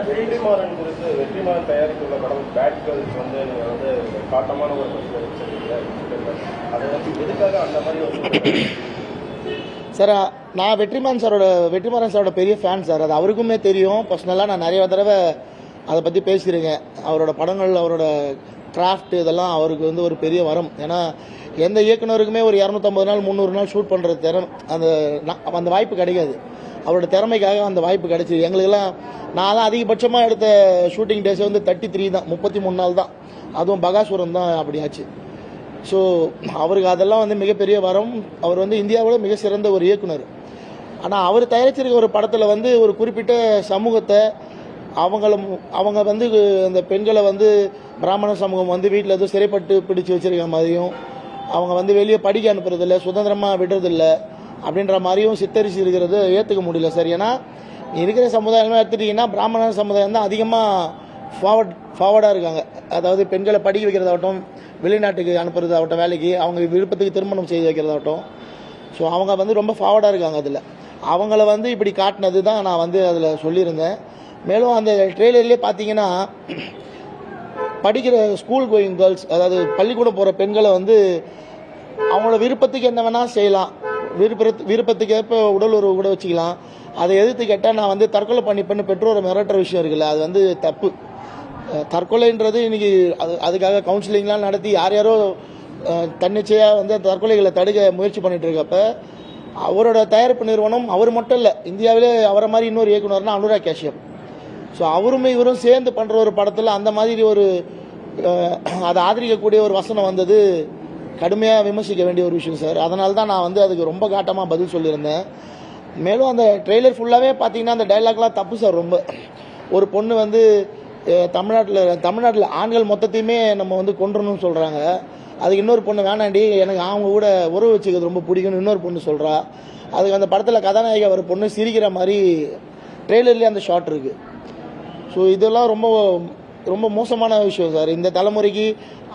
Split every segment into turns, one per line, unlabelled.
வெற்றிமாறன் குறித்து வெற்றிமாறன் தயாரித்துள்ள படம் பேட் கேர்ள்ஸ் வந்து நீங்கள் வந்து காட்டமான ஒரு பற்றி வச்சிருக்கீங்க. அதை வந்து எதுக்காக அந்த மாதிரி ஒரு
சார் நான் வெற்றிமாறன் சாரோட பெரிய ஃபேன் சார். அது அவருக்குமே தெரியும். பர்சனலாக நான் நிறைய தடவை அதை பற்றி பேசியிருக்கேன். அவரோட படங்கள், அவரோட கிராஃப்ட் இதெல்லாம் அவருக்கு வந்து ஒரு பெரிய வரம். ஏன்னா எந்த இயக்குனருக்குமே ஒரு 250 நாள் 300 நாள் ஷூட் பண்ணுற அந்த வாய்ப்பு கிடைக்காது. அவரோட திறமைக்காக அந்த வாய்ப்பு கிடைச்சிது எங்களுக்கெல்லாம். நான் தான் அதிகபட்சமாக எடுத்த ஷூட்டிங் டேஸ் வந்து 33 தான், 33 நாள் தான். அதுவும் பகாசுரம் தான் அப்படி ஆச்சு. ஸோ அவருக்கு அதெல்லாம் வந்து மிகப்பெரிய வரம். அவர் வந்து இந்தியாவோட மிக சிறந்த ஒரு இயக்குனர். ஆனால் அவர் தயாரிச்சிருக்க ஒரு படத்தில் வந்து ஒரு குறிப்பிட்ட சமூகத்தை அவங்க வந்து அந்த பெண்களை வந்து பிராமண சமூகம் வந்து வீட்டில் எதுவும் சிறைப்பட்டு பிடிச்சி வச்சிருக்க மாதிரியும், அவங்க வந்து வெளியே படிக்க அனுப்புறதில்ல, சுதந்திரமாக விடுறதில்ல அப்படின்ற மாதிரியும் சித்தரிச்சு இருக்கிறது ஏற்றுக்க முடியல சார். ஏன்னா இருக்கிற சமுதாயமாக எடுத்துட்டிங்கன்னா பிராமண சமுதாயம் தான் அதிகமாக ஃபார்வர்டாக இருக்காங்க. அதாவது பெண்களை படிக்க வைக்கிறதாகட்டும், வெளிநாட்டுக்கு அனுப்புறதாகட்டும், வேலைக்கு அவங்க விருப்பத்துக்கு திருமணம் செய்து வைக்கிறதாகட்டும். ஸோ அவங்க வந்து ரொம்ப ஃபார்வர்டாக இருக்காங்க. அதில் அவங்கள வந்து இப்படி காட்டினது தான் நான் வந்து அதில் சொல்லியிருந்தேன். மேலும் அந்த ட்ரெய்லர்லேயே பார்த்தீங்கன்னா படிக்கிற ஸ்கூல் கோயிங் கேர்ள்ஸ், அதாவது பள்ளிக்கூடம் போகிற பெண்களை வந்து அவங்களோட விருப்பத்துக்கு என்ன வேணால் செய்யலாம், விருப்பத்துக்கு ஏற்ப உடல் உறவு கூட வச்சுக்கலாம். அதை எதிர்த்து கேட்டால் நான் வந்து தற்கொலை பண்ணிப்பேன்னு பெற்றோரை மிரட்டுற விஷயம் இருக்குல்ல, அது வந்து தப்பு. தற்கொலைன்றது இன்னைக்கு அதுக்காக கவுன்சிலிங்லாம் நடத்தி யாரோ தன்னிச்சையாக வந்து தற்கொலைகளை தடுக்க முயற்சி பண்ணிட்டு இருக்கப்ப அவரோட தயாரிப்பு நிறுவனம், அவர் மட்டும் இல்லை, இந்தியாவிலே அவரை மாதிரி இன்னொரு இயக்குனர்னா அனுராக் காஷ்யப். ஸோ அவரும் இவரும் சேர்ந்து பண்ணுற ஒரு படத்தில் அந்த மாதிரி ஒரு அதை ஆதரிக்கக்கூடிய ஒரு வசனம் வந்தது கடுமையாக விமர்சிக்க வேண்டிய ஒரு விஷயம் சார். அதனால தான் நான் வந்து அதுக்கு ரொம்ப காட்டமாக பதில் சொல்லியிருந்தேன். மேலும் அந்த ட்ரெய்லர் ஃபுல்லாகவே பார்த்தீங்கன்னா அந்த டைலாக்லாம் தப்பு சார். ரொம்ப ஒரு பொண்ணு வந்து தமிழ்நாட்டில் ஆண்கள் மொத்தத்தையுமே நம்ம வந்து கொன்றணும்னு சொல்கிறாங்க. அதுக்கு இன்னொரு பொண்ணு வேணாண்டி எனக்கு அவங்க கூட உறவு வச்சுக்கிறது ரொம்ப பிடிக்கும்னு இன்னொரு பொண்ணு சொல்கிறா. அதுக்கு அந்த படத்தில் கதாநாயகி ஒரு பொண்ணு சிரிக்கிற மாதிரி ட்ரெய்லர்லேயே அந்த ஷாட் இருக்குது. ஸோ இதெல்லாம் ரொம்ப ரொம்ப மோசமான விஷயம் சார். இந்த தலைமுறைக்கு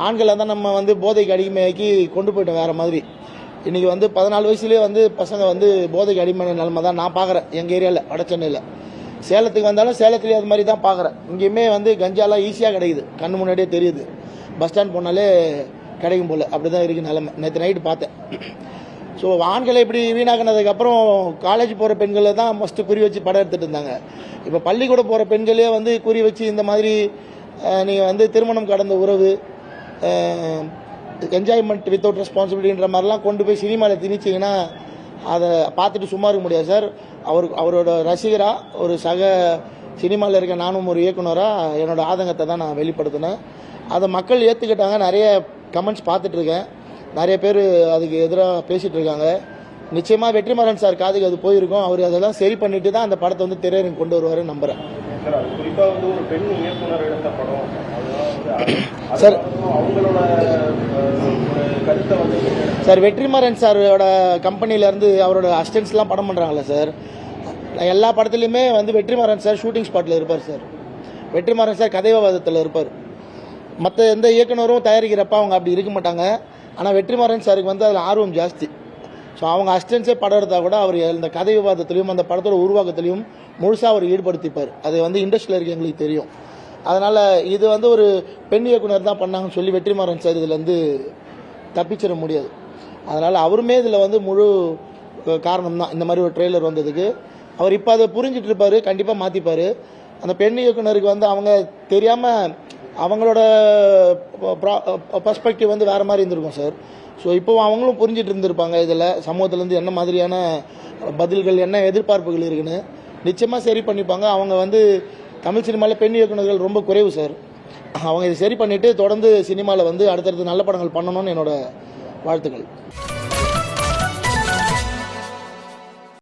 ஆண்களை தான் நம்ம வந்து போதைக்கு அடிமையாக்கி கொண்டு போயிட்டோம் வேறு மாதிரி. இன்றைக்கி வந்து 14 வயசுலேயே வந்து பசங்க வந்து போதைக்கு அடிமையான நிலைமை தான் நான் பார்க்குறேன் எங்கள் ஏரியாவில், வட சென்னையில். சேலத்துக்கு வந்தாலும் சேலத்துலேயே அது மாதிரி தான் பார்க்குறேன். இங்கேயுமே வந்து கஞ்சாலாம் ஈஸியாக கிடைக்குது, கண்ணு முன்னாடியே தெரியுது. பஸ் ஸ்டாண்ட் போனாலே கிடைக்கும் போல், அப்படி தான் இருக்குது நிலைமை. நேற்று நைட்டு பார்த்தேன். ஸோ ஆண்களை இப்படி வீணாக்கினதுக்கப்புறம் காலேஜ் போகிற பெண்களை தான் ஃபஸ்ட்டு குறி வச்சு படம் எடுத்துகிட்டு இருந்தாங்க. இப்போ பள்ளிக்கூடம் போகிற பெண்களே வந்து குறி வச்சு இந்த மாதிரி நீங்கள் வந்து திருமணம் கடந்த உறவு, என்ஜாய்மெண்ட் வித்தவுட் ரெஸ்பான்சிபிலிட்டின்ற மாதிரிலாம் கொண்டு போய் சினிமாவில் திணிச்சிங்கன்னா அதை பார்த்துட்டு சும்மா இருக்க முடியாது சார். அவரோட ரசிகராக, ஒரு சக சினிமாவில் இருக்க நானும் ஒரு இயக்குனராக என்னோட ஆதங்கத்தை தான் நான் வெளிப்படுத்தினேன். அதை மக்கள் ஏற்றுக்கிட்டாங்க. நிறைய கமெண்ட்ஸ் பார்த்துட்ருக்கேன். நிறைய பேர் அதுக்கு எதிராக பேசிகிட்டு இருக்காங்க. நிச்சயமாக வெற்றிமாறன் சார் காதுக்கு அது போயிருக்கும். அவர் அதெல்லாம் சரி பண்ணிட்டு தான் அந்த படத்தை வந்து திரையரங்கு கொண்டு வருவாருன்னு நம்புகிறேன்
குறிப்பாக வந்து ஒரு பெண் இயக்குனர் எடுத்த படம்
சார்.
அவங்களோட கருத்தை வந்து
சார் வெற்றிமாறன் சாரோட கம்பெனிலேருந்து அவரோட அசிஸ்டன்ஸ்லாம் படம் பண்ணுறாங்களே சார், எல்லா படத்துலையுமே வந்து வெற்றிமாறன் சார் ஷூட்டிங் ஸ்பாட்டில் இருப்பார் சார். வெற்றிமாறன் சார் கதை விவாதத்தில் இருப்பார். மற்ற எந்த இயக்குனரும் தயாரிக்கிறப்ப அவங்க அப்படி இருக்க மாட்டாங்க. ஆனால் வெற்றிமாறன் சாருக்கு வந்து அதில் ஆர்வம் ஜாஸ்தி. ஸோ அவங்க அசிஸ்டன்ஸே படம் எடுத்தால் கூட அவர் இந்த கதை விவாதத்திலையும் அந்த படத்தோட உருவாக்கத்திலையும் முழுசாக அவர் ஈடுபடுத்திப்பார். அது வந்து இண்டஸ்ட்ரியில் இருக்க எங்களுக்கு தெரியும். அதனால் இது வந்து ஒரு பெண் இயக்குனர் தான் பண்ணாங்கன்னு சொல்லி வெற்றிமாறன் சார் இதுலேருந்து தப்பிச்சிட முடியாது. அதனால் அவருமே இதில் வந்து முழு காரணம் தான் இந்த மாதிரி ஒரு ட்ரெய்லர் வந்ததுக்கு. அவர் இப்போ அதை புரிஞ்சிட்டு இருப்பார், கண்டிப்பாக மாற்றிப்பார். அந்த பெண் இயக்குனருக்கு வந்து அவங்க தெரியாமல் அவங்களோட பர்ஸ்பெக்டிவ் வந்து வேறு மாதிரி இருந்திருக்கும் சார். ஸோ இப்போவும் அவங்களும் புரிஞ்சிட்டு இருந்திருப்பாங்க இதில் சமூகத்துலேருந்து என்ன மாதிரியான பதில்கள், என்ன எதிர்பார்ப்புகள் இருக்குன்னு நிச்சயமாக சரி பண்ணிப்பாங்க. அவங்க வந்து தமிழ் சினிமாவில் பெண் இயக்குனர்கள் ரொம்ப குறைவு சார். அவங்க இதை சரி பண்ணிவிட்டு தொடர்ந்து சினிமாவில் வந்து அடுத்தடுத்து நல்ல படங்கள் பண்ணணும்னு என்னோட வாழ்த்துக்கள்.